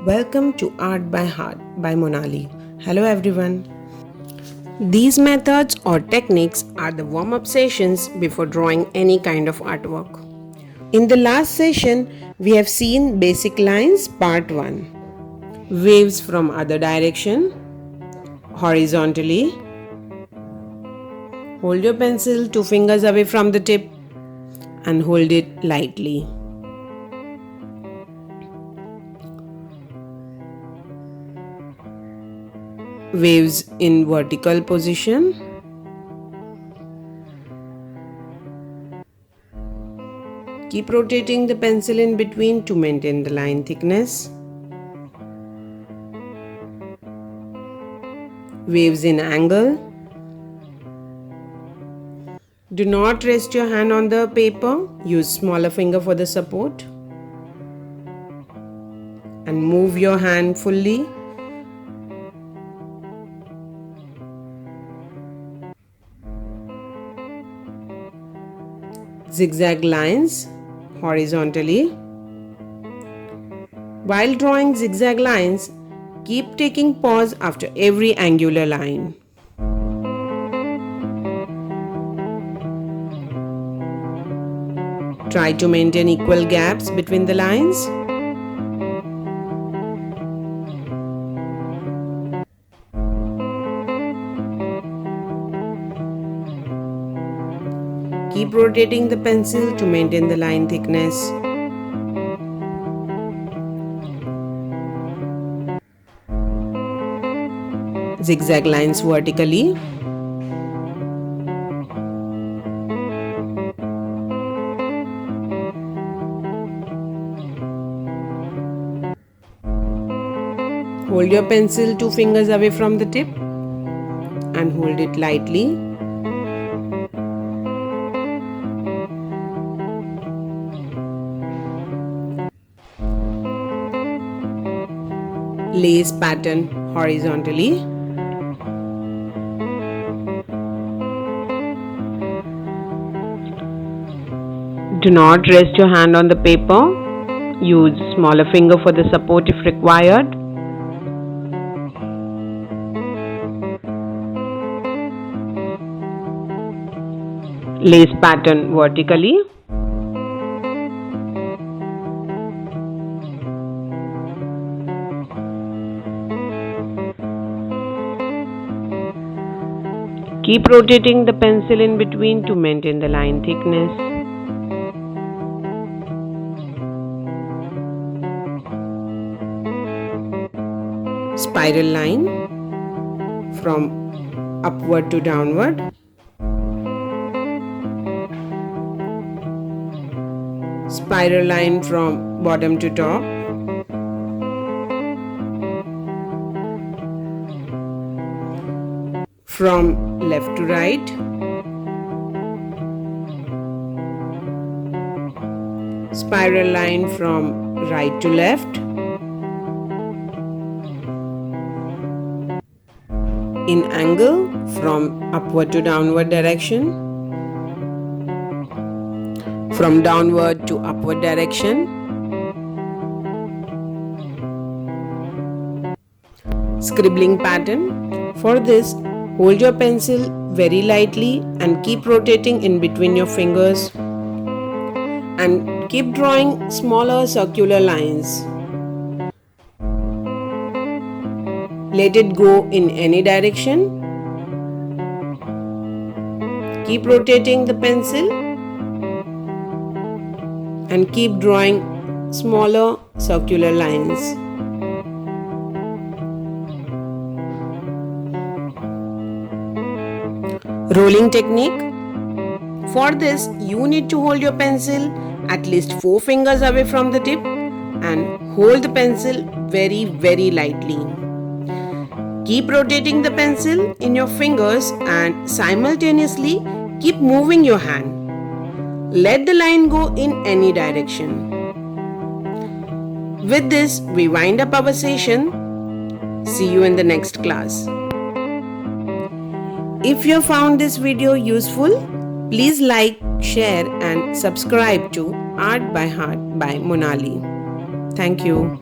Welcome to Art by Heart by Monali. Hello everyone. These methods or techniques are the warm-up sessions before drawing any kind of artwork. In the last session, we have seen basic lines part 1. Waves from other direction, horizontally. Hold your pencil 2 fingers away from the tip and hold it lightly. Waves in vertical position. Keep rotating the pencil in between to maintain the line thickness. Waves in angle. Do not rest your hand on the paper. Use smaller finger for the support. And move your hand fully. Zigzag lines horizontally. While drawing zigzag lines, keep taking pause after every angular line. Try to maintain equal gaps between the lines. Keep rotating the pencil to maintain the line thickness. Zigzag lines vertically. Hold your pencil 2 fingers away from the tip and hold it lightly. Lace pattern horizontally. Do not rest your hand on the paper. Use smaller finger for the support if required. Lace pattern vertically. Keep rotating the pencil in between to maintain the line thickness. Spiral line from upward to downward. Spiral line from bottom to top. From left to right. Spiral line from right to left. In angle from upward to downward direction. From downward to upward direction. Scribbling pattern. For this, hold your pencil very lightly and keep rotating in between your fingers and keep drawing smaller circular lines. Let it go in any direction. Keep rotating the pencil and keep drawing smaller circular lines. Rolling technique. For this, you need to hold your pencil at least 4 fingers away from the tip and hold the pencil very lightly. Keep rotating the pencil in your fingers and simultaneously keep moving your hand. Let the line go in any direction. With this, we wind up our session. See you in the next class. If you found this video useful, please like, share and subscribe to Art by Heart by Monali. Thank you.